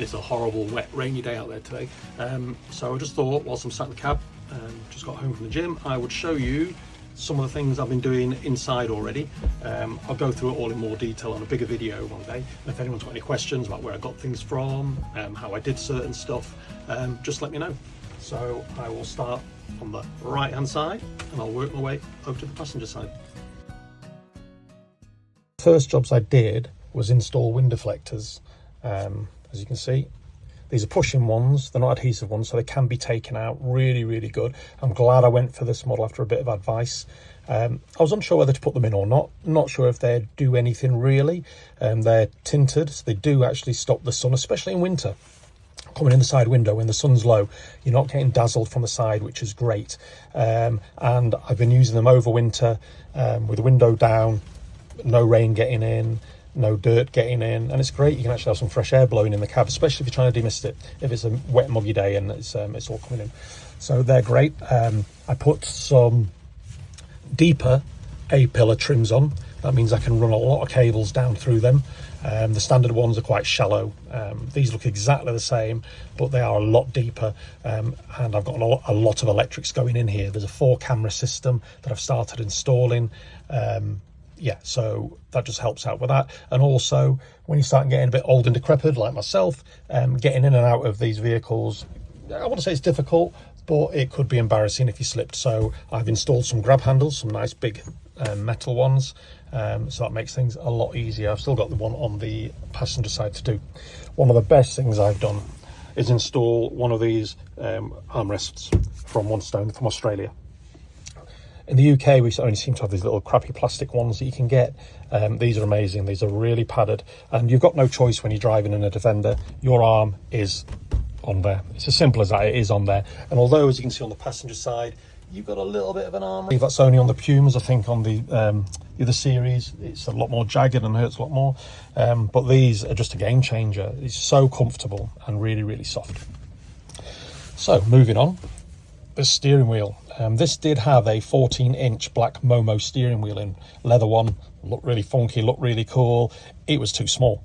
it's a horrible, wet, rainy day out there today. So I just thought, whilst I'm sat in the cab, just got home from the gym, I would show you some of the things I've been doing inside already. I'll go through it all in more detail on a bigger video one day. And if anyone's got any questions about where I got things from, how I did certain stuff, just let me know. So I will start on the right hand side and I'll work my way over to the passenger side. First jobs I did was install wind deflectors. As you can see, these are push-in ones, they're not adhesive ones, so they can be taken out. Really, really good. I'm glad I went for this model after a bit of advice. I was unsure whether to put them in or not sure if they do anything really. They're tinted, so they do actually stop the sun, especially in winter. Coming in the side window when the sun's low, you're not getting dazzled from the side, which is great. And I've been using them over winter with the window down, no rain getting in, no dirt getting in, and it's great. You can actually have some fresh air blowing in the cab, especially if you're trying to demist it, if it's a wet muggy day and it's all coming in. So they're great. I put some deeper A-pillar trims on. That means I can run a lot of cables down through them. The standard ones are quite shallow. These look exactly the same, but they are a lot deeper, and I've got a lot of electrics going in here. There's a 4-camera system that I've started installing. Yeah, so that just helps out with that. And also, when you start getting a bit old and decrepit like myself, getting in and out of these vehicles, I want to say it's difficult, but it could be embarrassing if you slipped. So I've installed some grab handles, some nice big metal ones, so that makes things a lot easier. I've still got the one on the passenger side to do. One of the best things I've done is install one of these armrests from One Stone from Australia. In the UK, we only seem to have these little crappy plastic ones that you can get. These are amazing. These are really padded, and you've got no choice when you're driving in a Defender. Your arm is on there. It's as simple as that. It is on there. And although, as you can see on the passenger side, you've got a little bit of an arm. That's only on the Pumas. I think on the other series, it's a lot more jagged and hurts a lot more. But these are just a game changer. It's so comfortable and really, really soft. So moving on. The steering wheel. This did have a 14-inch black Momo steering wheel in leather one. Looked really funky, looked really cool. It was too small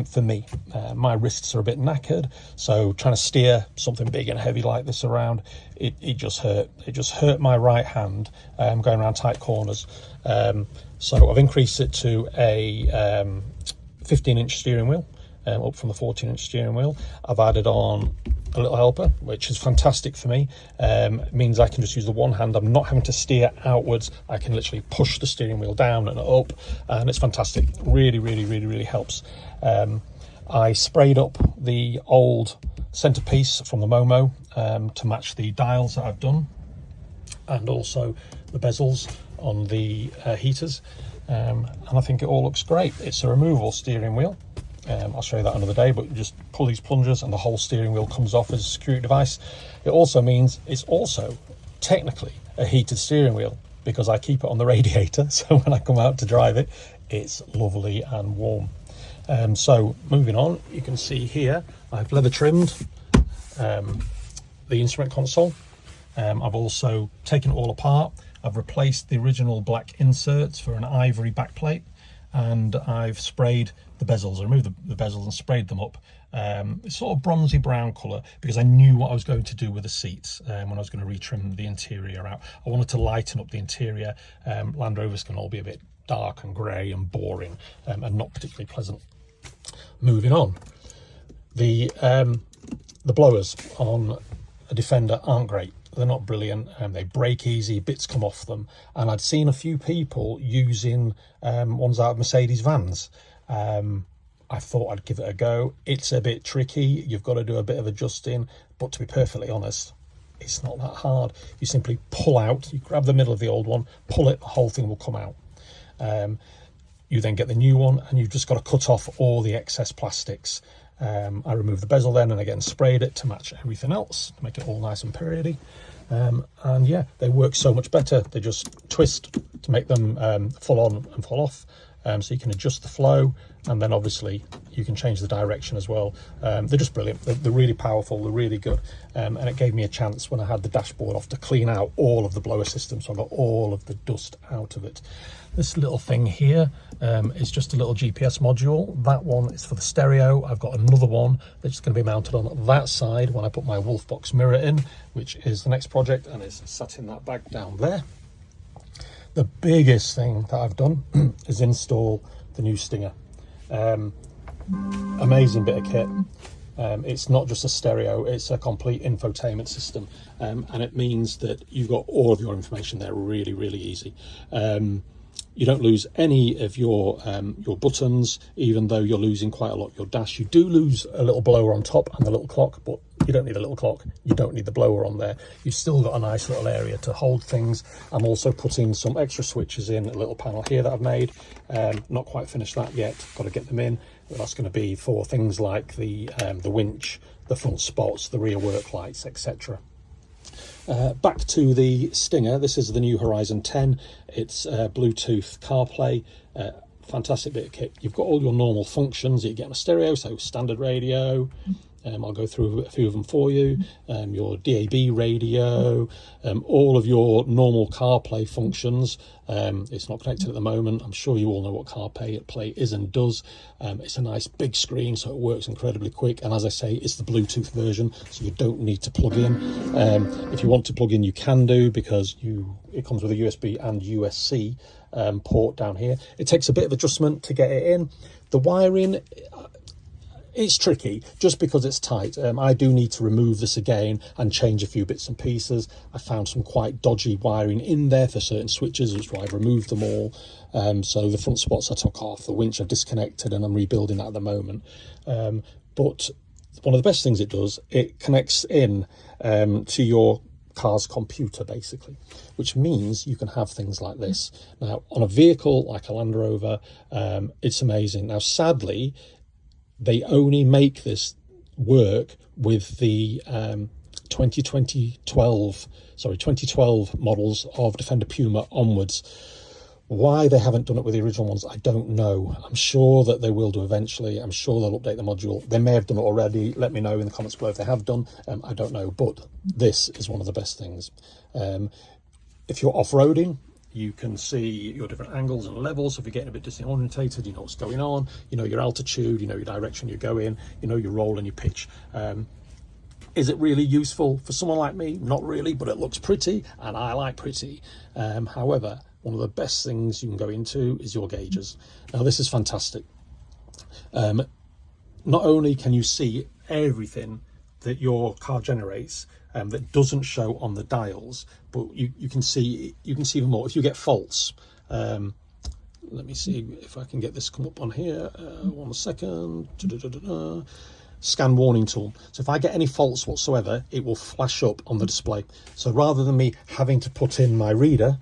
for me. My wrists are a bit knackered, so trying to steer something big and heavy like this around, it just hurt. It just hurt my right hand going around tight corners. So I've increased it to a 15-inch steering wheel, up from the 14-inch steering wheel. I've added on a little helper, which is fantastic for me. It means I can just use the one hand. I'm not having to steer outwards. I can literally push the steering wheel down and up, and it's fantastic. Really, really, really, really helps. I sprayed up the old centerpiece from the Momo to match the dials that I've done, and also the bezels on the heaters, and I think it all looks great. It's a removable steering wheel. I'll show you that another day, but you just pull these plungers and the whole steering wheel comes off as a security device. It also means it's also technically a heated steering wheel because I keep it on the radiator, so when I come out to drive it, it's lovely and warm. So moving on, you can see here I've leather trimmed the instrument console. I've also taken it all apart. I've replaced the original black inserts for an ivory backplate, and I've sprayed the bezels. I removed the bezels and sprayed them up. It's sort of bronzy brown colour because I knew what I was going to do with the seats when I was going to retrim the interior out. I wanted to lighten up the interior. Land Rovers can all be a bit dark and grey and boring and not particularly pleasant. Moving on, the blowers on a Defender aren't great. They're not brilliant, they break easy, bits come off them, and I'd seen a few people using ones out of Mercedes vans. I thought I'd give it a go. It's a bit tricky, you've got to do a bit of adjusting, but to be perfectly honest, it's not that hard. You simply pull out, you grab the middle of the old one, pull it, the whole thing will come out. You then get the new one, and you've just got to cut off all the excess plastics. I removed the bezel then and again sprayed it to match everything else to make it all nice and pretty. And yeah, they work so much better. They just twist to make them full on and full off, so you can adjust the flow. and then obviously you can change the direction as well. They're just brilliant. They're really powerful, they're really good, and it gave me a chance when I had the dashboard off to clean out all of the blower system, so I got all of the dust out of it. This little thing here is just a little GPS module. That one is for the stereo. I've got another one that's going to be mounted on that side when I put my wolf box mirror in, which is the next project, and it's sat in that bag down there. The biggest thing that I've done is install the new Stinger. Amazing bit of kit. It's not just a stereo, it's a complete infotainment system, and it means that you've got all of your information there really, really easy. You don't lose any of your buttons, even though you're losing quite a lot of your dash. You do lose a little blower on top and the little clock, but you don't need a little clock, you don't need the blower on there. You've still got a nice little area to hold things. I'm also putting some extra switches in a little panel here that I've made. Not quite finished that yet, got to get them in. But that's going to be for things like the winch, the front spots, the rear work lights, etc. Back to the Stinger. This is the new Horizon 10. It's Bluetooth CarPlay. Fantastic bit of kit. You've got all your normal functions that you get on a stereo, so standard radio. I'll go through a few of them for you. Your DAB radio, all of your normal CarPlay functions. It's not connected at the moment. I'm sure you all know what CarPlay is and does. It's a nice big screen, so it works incredibly quick. And as I say, it's the Bluetooth version, so you don't need to plug in. If you want to plug in, you can do, because it comes with a USB and USB-C port down here. It takes a bit of adjustment to get it in. The wiring, it's tricky just because it's tight. I do need to remove this again and change a few bits and pieces. I found some quite dodgy wiring in there for certain switches, which is why I've removed them all. So the front spots I took off, the winch I've disconnected, and I'm rebuilding that at the moment. But one of the best things it does, it connects in to your car's computer, basically, which means you can have things like this. Now, on a vehicle like a Landrover, it's amazing. Now, sadly, they only make this work with the 2012 models of Defender Puma onwards. Why they haven't done it with the original ones, I don't know. I'm sure that they will do eventually. I'm sure they'll update the module. They may have done it already. Let me know in the comments below if they have done. I don't know, but this is one of the best things. If you're off-roading, you can see your different angles and levels. So if you're getting a bit disorientated, you know what's going on, you know your altitude, you know your direction you're going, you know your roll and your pitch. Is it really useful for someone like me? Not really, but it looks pretty, and I like pretty. However, one of the best things you can go into is your gauges. Now, this is fantastic. Not only can you see everything that your car generates that doesn't show on the dials, but you can see even more if you get faults. Let me see if I can get this come up on here. 1 second. Scan warning tool. So if I get any faults whatsoever, it will flash up on the display. So rather than me having to put in my reader,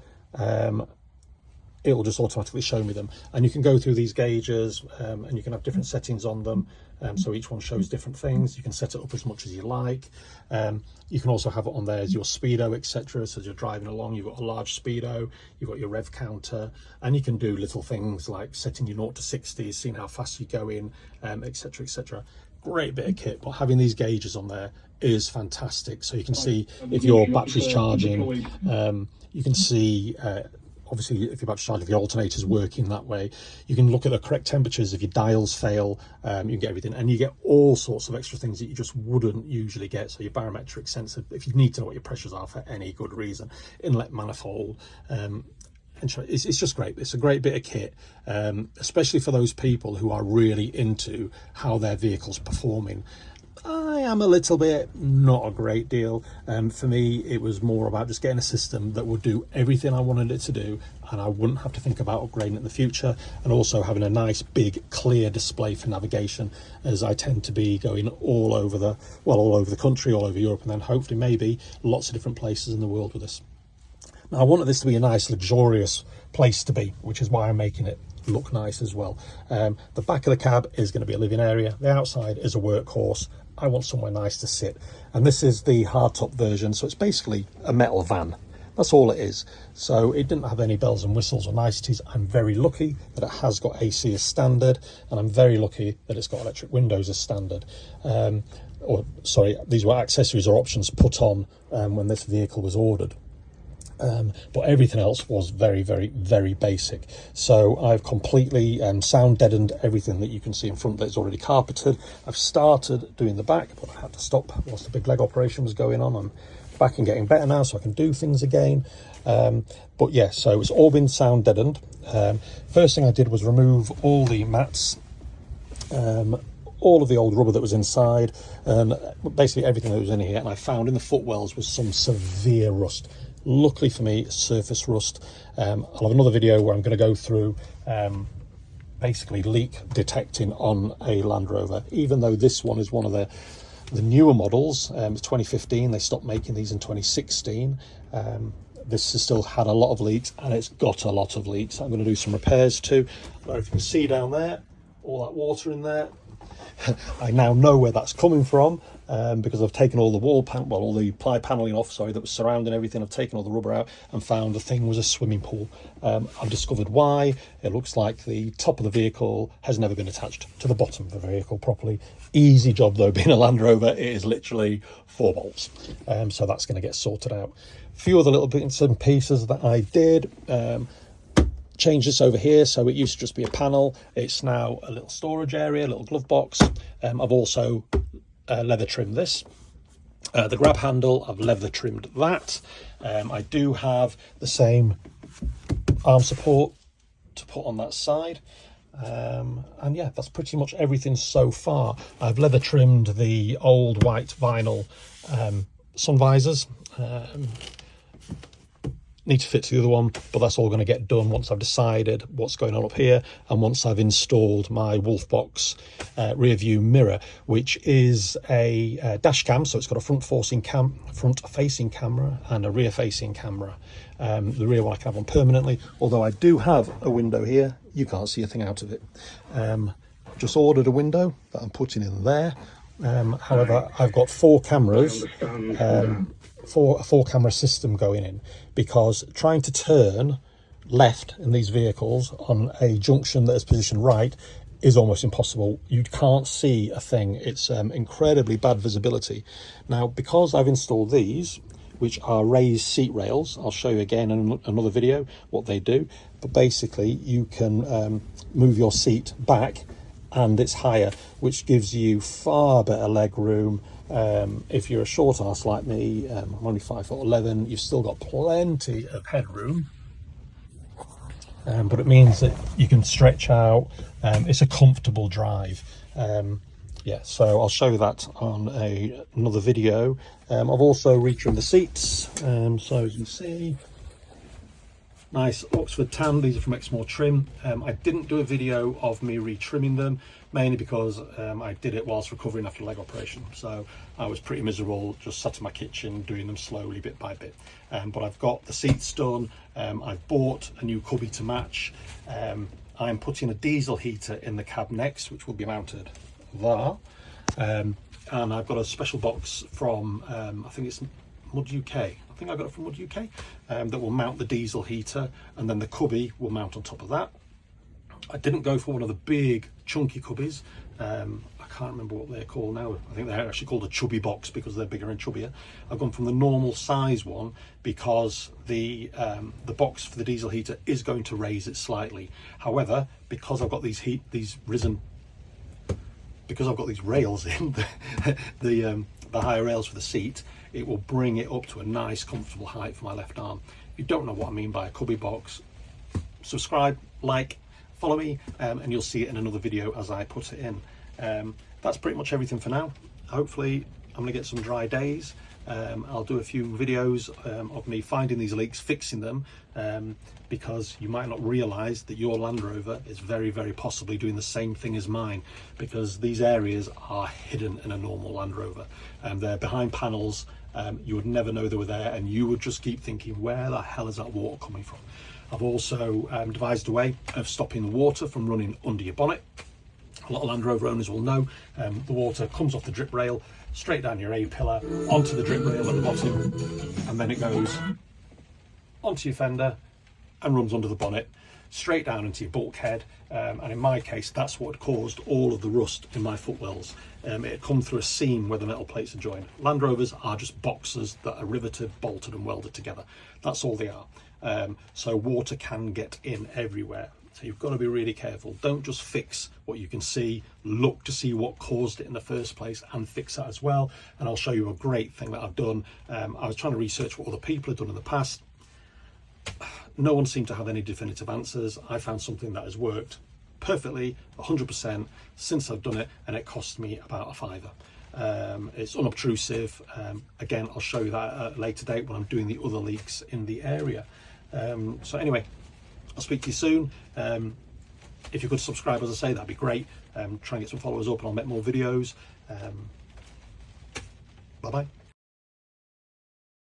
it will just automatically show me them. And you can go through these gauges and you can have different settings on them. So each one shows different things. You can set it up as much as you like. You can also have it on there as your speedo, etc. So as you're driving along, you've got a large speedo, you've got your rev counter, and you can do little things like setting your 0 to 60, seeing how fast you're going, etc, etc. Great bit of kit, but having these gauges on there is fantastic. So you can see if your battery's charging, you can see obviously if your battery's charging, if your alternator's working that way. You can look at the correct temperatures. If your dials fail, you can get everything, and you get all sorts of extra things that you just wouldn't usually get. So your barometric sensor, if you need to know what your pressures are for any good reason, inlet manifold, it's just great. It's a great bit of kit, especially for those people who are really into how their vehicle's performing. I am a little bit, not a great deal. For me, it was more about just getting a system that would do everything I wanted it to do, and I wouldn't have to think about upgrading it in the future, and also having a nice big clear display for navigation, as I tend to be going all over the country, all over Europe, and then hopefully maybe lots of different places in the world with this. Now, I wanted this to be a nice, luxurious place to be, which is why I'm making it look nice as well. The back of the cab is going to be a living area. The outside is a workhorse. I want somewhere nice to sit. And this is the hardtop version, so it's basically a metal van. That's all it is. So it didn't have any bells and whistles or niceties. I'm very lucky that it has got AC as standard, and I'm very lucky that it's got electric windows as standard. Or sorry, these were accessories or options put on when this vehicle was ordered. But everything else was very, very, very basic. So I've completely sound deadened everything that you can see in front that is already carpeted. I've started doing the back, but I had to stop whilst the big leg operation was going on. I'm back and getting better now, so I can do things again. But yeah, so it's all been sound deadened. First thing I did was remove all the mats, all of the old rubber that was inside, and basically everything that was in here. And I found in the footwells was some severe rust. Luckily for me, surface rust. I'll have another video where I'm going to go through basically leak detecting on a Land Rover, even though this one is one of the newer models. It's 2015, they stopped making these in 2016. This has still had a lot of leaks, and it's got a lot of leaks. I'm going to do some repairs too. I don't know if you can see down there, all that water in there. I now know where that's coming from, because I've taken all the all the ply paneling off, sorry, that was surrounding everything. I've taken all the rubber out and found the thing was a swimming pool. I've discovered why. It looks like the top of the vehicle has never been attached to the bottom of the vehicle properly. Easy job though, being a Land Rover, it is literally 4 bolts. So that's going to get sorted out. A few other little bits and pieces that I did. Change this over here, so it used to just be a panel. It's now a little storage area, a little glove box. I've also leather trimmed this. The grab handle, I've leather trimmed that. I do have the same arm support to put on that side. And yeah, that's pretty much everything so far. I've leather trimmed the old white vinyl sun visors. Need to fit to the other one, but that's all going to get done once I've decided what's going on up here, and once I've installed my Wolfbox rear view mirror, which is a dash cam. So it's got a front facing camera and a rear facing camera. The rear one I can have on permanently, although I do have a window here. You can't see a thing out of it. Just ordered a window that I'm putting in there. However, I've got 4 cameras, for a 4-camera system going in, because trying to turn left in these vehicles on a junction that is positioned right is almost impossible. You can't see a thing. It's incredibly bad visibility. Now, because I've installed these, which are raised seat rails, I'll show you again in another video what they do, but basically you can move your seat back and it's higher, which gives you far better leg room. If you're a short arse like me, I'm only 5'11", you've still got plenty of headroom, but it means that you can stretch out. It's a comfortable drive. Yeah, so I'll show you that on another video. I've also retrimmed the seats, so as you can see, nice Oxford tan. These are from Exmoor Trim. I didn't do a video of me retrimming them, mainly because I did it whilst recovering after a leg operation. So I was pretty miserable, just sat in my kitchen doing them slowly, bit by bit. But I've got the seats done. I've bought a new cubby to match. I'm putting a diesel heater in the cab next, which will be mounted there. And I've got a special box from, I think it's Mud UK. I think I got it from Mud UK, that will mount the diesel heater, and then the cubby will mount on top of that. I didn't go for one of the big chunky cubbies. I can't remember what they're called now. I think they're actually called a chubby box because they're bigger and chubbier. I've gone from the normal size one because the box for the diesel heater is going to raise it slightly. However, because I've got these rails in, the higher rails for the seat, it will bring it up to a nice comfortable height for my left arm. If you don't know what I mean by a cubby box, subscribe, like, follow me, and you'll see it in another video as I put it in. That's pretty much everything for now. Hopefully I'm gonna get some dry days. I'll do a few videos of me finding these leaks, fixing them, because you might not realize that your Land Rover is very, very possibly doing the same thing as mine, because these areas are hidden in a normal Land Rover, and they're behind panels. You would never know they were there, and you would just keep thinking, where the hell is that water coming from? I've also devised a way of stopping the water from running under your bonnet. A lot of Land Rover owners will know the water comes off the drip rail, straight down your A-pillar, onto the drip rail at the bottom, and then it goes onto your fender and runs under the bonnet, straight down into your bulkhead. And in my case, that's what caused all of the rust in my footwells. It had come through a seam where the metal plates are joined. Land Rovers are just boxes that are riveted, bolted and welded together. That's all they are. So water can get in everywhere. So you've got to be really careful. Don't just fix what you can see, look to see what caused it in the first place and fix that as well. And I'll show you a great thing that I've done. I was trying to research what other people have done in the past. No one seemed to have any definitive answers. I found something that has worked perfectly, 100% since I've done it, and it cost me about £5. It's unobtrusive. Again, I'll show you that at a later date when I'm doing the other leaks in the area. So anyway, I'll speak to you soon. If you could subscribe, as I say, that'd be great. Try and get some followers up and I'll make more videos. Bye bye.